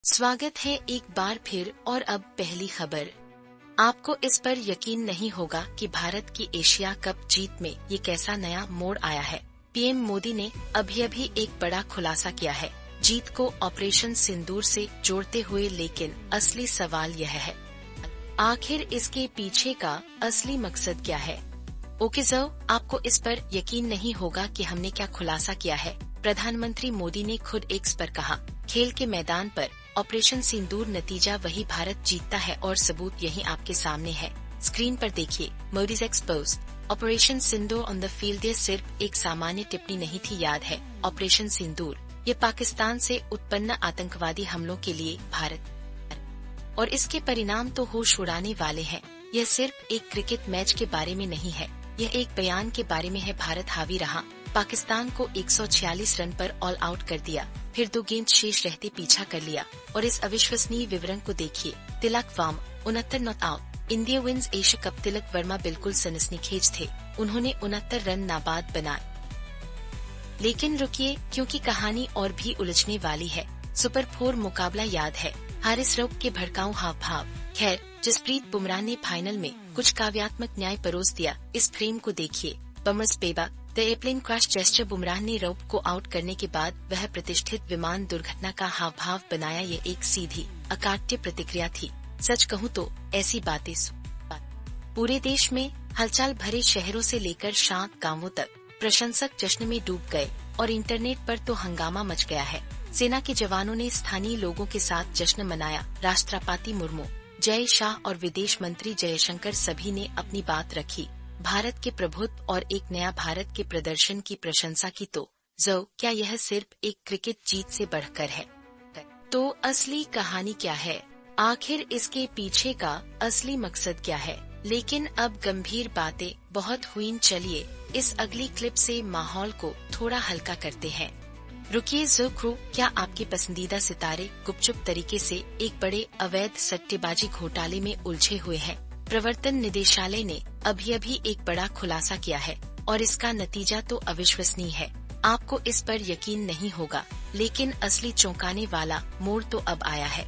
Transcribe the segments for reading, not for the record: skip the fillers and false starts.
स्वागत है एक बार फिर और अब पहली खबर। आपको इस पर यकीन नहीं होगा कि भारत की एशिया कप जीत में ये कैसा नया मोड़ आया है। पीएम मोदी ने अभी एक बड़ा खुलासा किया है जीत को ऑपरेशन सिंदूर से जोड़ते हुए, लेकिन असली सवाल यह है, आखिर इसके पीछे का असली मकसद क्या है। ओके सो, आपको इस पर यकीन नहीं होगा कि हमने क्या खुलासा किया है। प्रधानमंत्री मोदी ने खुद एक्स पर कहा, खेल के मैदान पर ऑपरेशन सिंदूर नतीजा वही भारत जीतता है और सबूत यही आपके सामने है। स्क्रीन पर देखिए, Modi's x post operation Sindoor on the field. ये सिर्फ एक सामान्य टिप्पणी नहीं थी, याद है ऑपरेशन सिंदूर। ये पाकिस्तान से उत्पन्न आतंकवादी हमलों के लिए भारत और इसके परिणाम तो होश उड़ाने वाले हैं। यह सिर्फ एक क्रिकेट मैच के बारे में नहीं है, यह एक बयान के बारे में है। भारत हावी रहा, पाकिस्तान को 146 रन पर ऑल आउट कर दिया, फिर 2 गेंद शेष रहते पीछा कर लिया। और इस अविश्वसनीय विवरण को देखिए, Tilak Varma 69 not out, India wins Asia Cup. Tilak Varma बिल्कुल सनसनीखेज थे, उन्होंने 69 रन नाबाद बनाए। लेकिन रुकिए, क्योंकि कहानी और भी उलझने वाली है। सुपर 4 मुकाबला याद है, हारिस रऊफ के भड़काऊ हाव भाव। खैर, जसप्रीत बुमराह ने फाइनल में कुछ काव्यात्मक न्याय परोस दिया। इस फ्रेम को देखिए, बमर्स पेबा the airplane crash gesture. Bumrah ने रऊफ को आउट करने के बाद वह प्रतिष्ठित विमान दुर्घटना का हाव भाव बनाया। ये एक सीधी अकाट्य प्रतिक्रिया थी। सच कहूँ तो ऐसी बातें पूरे देश में हलचल भरे शहरों से लेकर शांत गांवों तक प्रशंसक जश्न में डूब गए और इंटरनेट पर तो हंगामा मच गया है। सेना के जवानों ने स्थानीय लोगों के साथ जश्न मनाया। राष्ट्रपति मुर्मू, जय शाह और विदेश मंत्री जयशंकर सभी ने अपनी बात रखी, भारत के प्रभुत्व और एक नया भारत के प्रदर्शन की प्रशंसा की। तो क्या यह सिर्फ एक क्रिकेट जीत से बढ़कर है? तो असली कहानी क्या है? आखिर इसके पीछे का असली मकसद क्या है? लेकिन अब गंभीर बातें बहुत हुई, चलिए इस अगली क्लिप से माहौल को थोड़ा हल्का करते हैं। रुकिए ज़रूर, क्या आपके पसंदीदा सितारे गुपचुप तरीके से एक बड़े अवैध सट्टेबाजी घोटाले में उलझे हुए हैं? प्रवर्तन निदेशालय ने अभी एक बड़ा खुलासा किया है और इसका नतीजा तो अविश्वसनीय है। आपको इस पर यकीन नहीं होगा, लेकिन असली चौंकाने वाला मोड़ तो अब आया है।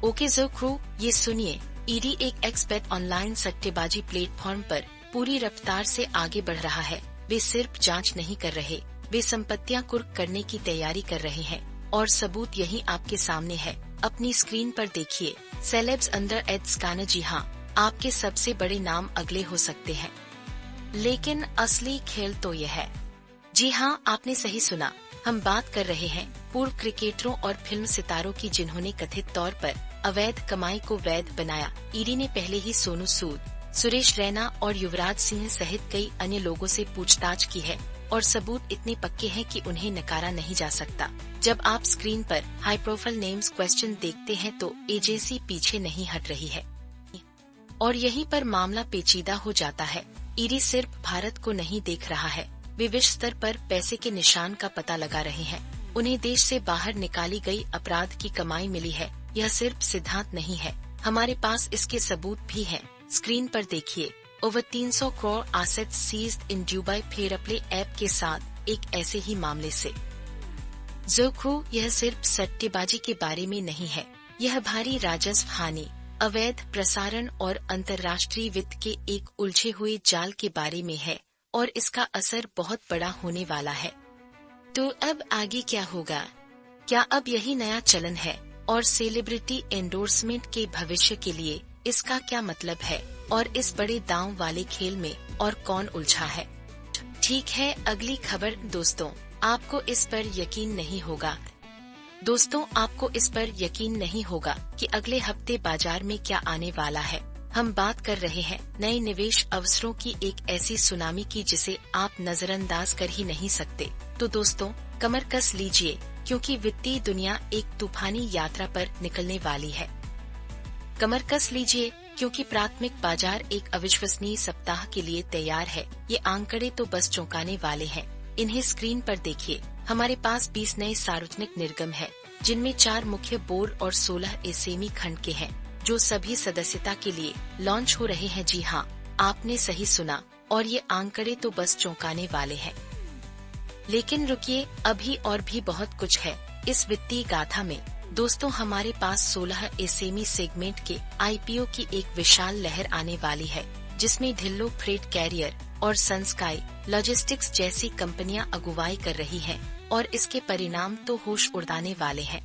ओके ज़रूर, ये सुनिए, ईडी एक एक्सपर्ट ऑनलाइन सट्टेबाजी प्लेटफॉर्म पर पूरी रफ्तार से आगे बढ़ रहा है। वे सिर्फ जांच नहीं कर रहे, वे संपत्तियां कुर्क करने की तैयारी कर रहे हैं और सबूत यही आपके सामने है। अपनी स्क्रीन पर देखिए, सेलेब्स अंडर एड स्कैनर। जी हाँ, आपके सबसे बड़े नाम अगले हो सकते हैं, लेकिन असली खेल तो यह है। जी हाँ, आपने सही सुना, हम बात कर रहे हैं पूर्व क्रिकेटरों और फिल्म सितारों की, जिन्होंने कथित तौर पर अवैध कमाई को वैध बनाया। ईडी ने पहले ही सोनू सूद, सुरेश रैना और युवराज सिंह सहित कई अन्य लोगों से पूछताछ की है और सबूत इतने पक्के हैं कि उन्हें नकारा नहीं जा सकता। जब आप स्क्रीन पर हाई प्रोफाइल नेम्स क्वेश्चन देखते हैं तो एजेंसी पीछे नहीं हट रही है और यहीं पर मामला पेचीदा हो जाता है। ईडी सिर्फ भारत को नहीं देख रहा है, वे विश्व स्तर पर पैसे के निशान का पता लगा रहे हैं। उन्हें देश से बाहर निकाली गई अपराध की कमाई मिली है। यह सिर्फ सिद्धांत नहीं है, हमारे पास इसके सबूत भी हैं। स्क्रीन पर देखिए, over 300 crore assets seized in Dubai. Fairplay app के साथ एक ऐसे ही मामले से ज़रूर, यह सिर्फ सट्टेबाजी के बारे में नहीं है, यह भारी राजस्व हानि, अवैध प्रसारण और अंतर्राष्ट्रीय वित्त के एक उलझे हुए जाल के बारे में है और इसका असर बहुत बड़ा होने वाला है। तो अब आगे क्या होगा? क्या अब यही नया चलन है और सेलिब्रिटी एंडोर्समेंट के भविष्य के लिए इसका क्या मतलब है? और इस बड़े दांव वाले खेल में और कौन उलझा है? ठीक है, अगली खबर। दोस्तों, आपको इस पर यकीन नहीं होगा कि अगले हफ्ते बाजार में क्या आने वाला है। हम बात कर रहे हैं नए निवेश अवसरों की, एक ऐसी सुनामी की जिसे आप नजरअंदाज कर ही नहीं सकते। तो दोस्तों, कमर कस लीजिए, क्योंकि वित्तीय दुनिया एक तूफानी यात्रा पर निकलने वाली है। कमर कस लीजिए, क्योंकि प्राथमिक बाजार एक अविश्वसनीय सप्ताह के लिए तैयार है। ये आंकड़े तो बस चौंकाने वाले हैं। इन्हें स्क्रीन पर देखिए। हमारे पास 20 नए सार्वजनिक निर्गम हैं, जिनमें 4 मुख्य बोर्ड और 16 एसएमई खंड के हैं, जो सभी सदस्यता के लिए लॉन्च हो रहे हैं। जी हाँ, आपने सही सुना, और ये आंकड़े तो बस चौंकाने वाले हैं। लेकिन रुकिए, अभी और भी बहुत कुछ है इस वित्तीय गाथा में। दोस्तों, हमारे पास 16 एसएमई सेगमेंट के आईपीओ की एक विशाल लहर आने वाली है, जिसमें ढिल्लो फ्रेट कैरियर और सनस्काई लॉजिस्टिक्स जैसी कंपनियां अगुवाई कर रही हैं और इसके परिणाम तो होश उड़ाने वाले हैं।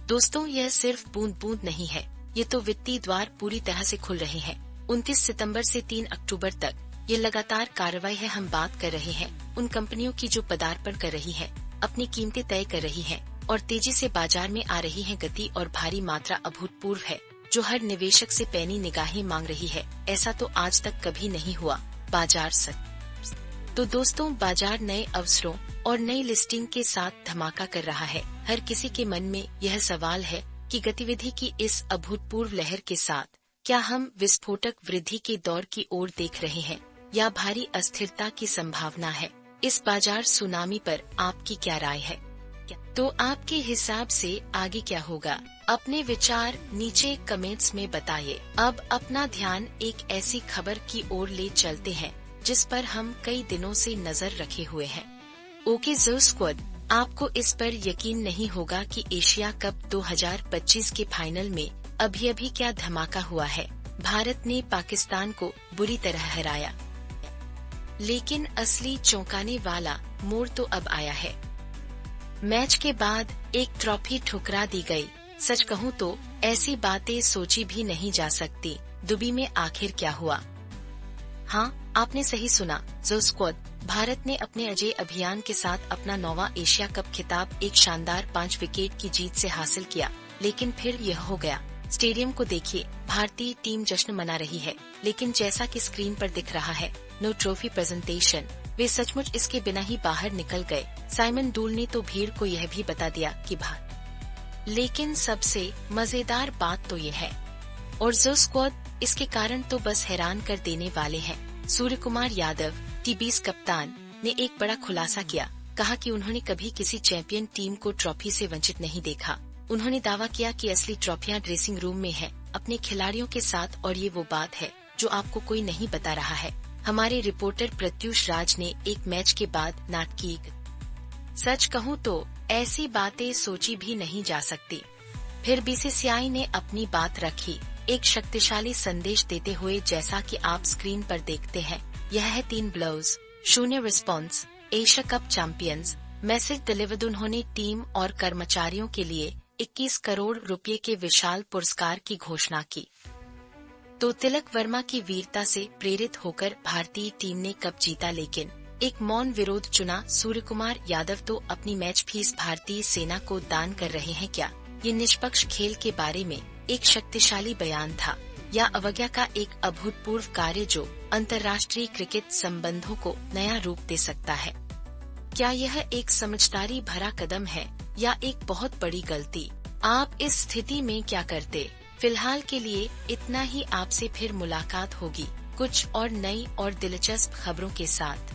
दोस्तों, यह सिर्फ बूंद बूंद नहीं है, ये तो वित्तीय द्वार पूरी तरह से खुल रहे हैं। 29 सितंबर से 3 अक्टूबर तक ये लगातार कार्रवाई है। हम बात कर रहे हैं उन कंपनियों की जो पदार्पण कर रही हैं, अपनी कीमतें तय कर रही हैं और तेजी से बाजार में आ रही हैं। गति और भारी मात्रा अभूतपूर्व है, जो हर निवेशक से पैनी निगाहें मांग रही है। ऐसा तो आज तक कभी नहीं हुआ। बाजार सच। तो दोस्तों, बाजार नए अवसरों और नई लिस्टिंग के साथ धमाका कर रहा है। हर किसी के मन में यह सवाल है कि गतिविधि की इस अभूतपूर्व लहर के साथ क्या हम विस्फोटक वृद्धि के दौर की ओर देख रहे हैं या भारी अस्थिरता की संभावना है। इस बाजार सुनामी पर आपकी क्या राय है? तो आपके हिसाब से आगे क्या होगा? अपने विचार नीचे कमेंट्स में बताइए। अब अपना ध्यान एक ऐसी खबर की ओर ले चलते हैं जिस पर हम कई दिनों से नजर रखे हुए हैं। ओके ज़ो स्क्वाड, आपको इस पर यकीन नहीं होगा कि एशिया कप 2025 के फाइनल में अभी क्या धमाका हुआ है। भारत ने पाकिस्तान को बुरी तरह हराया, लेकिन असली चौंकाने वाला मोड़ तो अब आया है। मैच के बाद एक ट्रॉफी ठुकरा दी गई। सच कहूँ तो ऐसी बातें सोची भी नहीं जा सकती। दुबई में आखिर क्या हुआ? हाँ, आपने सही सुना ज़ो स्क्वाड। भारत ने अपने अजय अभियान के साथ अपना 9वां एशिया कप खिताब एक शानदार 5 विकेट की जीत से हासिल किया, लेकिन फिर यह हो गया। स्टेडियम को देखिए, भारतीय टीम जश्न मना रही है, लेकिन जैसा कि स्क्रीन पर दिख रहा है, नो ट्रॉफी प्रेजेंटेशन। वे सचमुच इसके बिना ही बाहर निकल गए। साइमन डूल ने तो भीड़ को यह भी बता दिया कि लेकिन सबसे मजेदार बात तो ये है, और ज़ो स्क्वाड इसके कारण तो बस हैरान कर देने वाले हैं। सूर्यकुमार यादव, टी20 कप्तान, ने एक बड़ा खुलासा किया। कहा कि उन्होंने कभी किसी चैंपियन टीम को ट्रॉफी से वंचित नहीं देखा। उन्होंने दावा किया कि असली ट्रॉफियां ड्रेसिंग रूम में है, अपने खिलाड़ियों के साथ, और ये वो बात है जो आपको कोई नहीं बता रहा है। हमारे रिपोर्टर प्रत्युष राज ने एक मैच के बाद नाटकीय, सच कहूँ तो ऐसी बातें सोची भी नहीं जा सकती। फिर बीसीसीआई ने अपनी बात रखी, एक शक्तिशाली संदेश देते हुए, जैसा कि आप स्क्रीन पर देखते हैं। यह है 3 blows 0 response, Asia Cup champions. Message delivered. उन्होंने टीम और कर्मचारियों के लिए 21 करोड़ रुपए के विशाल पुरस्कार की घोषणा की। तो तिलक वर्मा की वीरता से प्रेरित होकर भारतीय टीम ने कप जीता, लेकिन एक मौन विरोध चुना। सूर्यकुमार यादव तो अपनी मैच फीस भारतीय सेना को दान कर रहे हैं। क्या ये निष्पक्ष खेल के बारे में एक शक्तिशाली बयान था, या अवज्ञा का एक अभूतपूर्व कार्य जो अंतर्राष्ट्रीय क्रिकेट संबंधों को नया रूप दे सकता है? क्या यह एक समझदारी भरा कदम है या एक बहुत बड़ी गलती? आप इस स्थिति में क्या करते? फिलहाल के लिए इतना ही। आपसे फिर मुलाकात होगी कुछ और नई और दिलचस्प खबरों के साथ।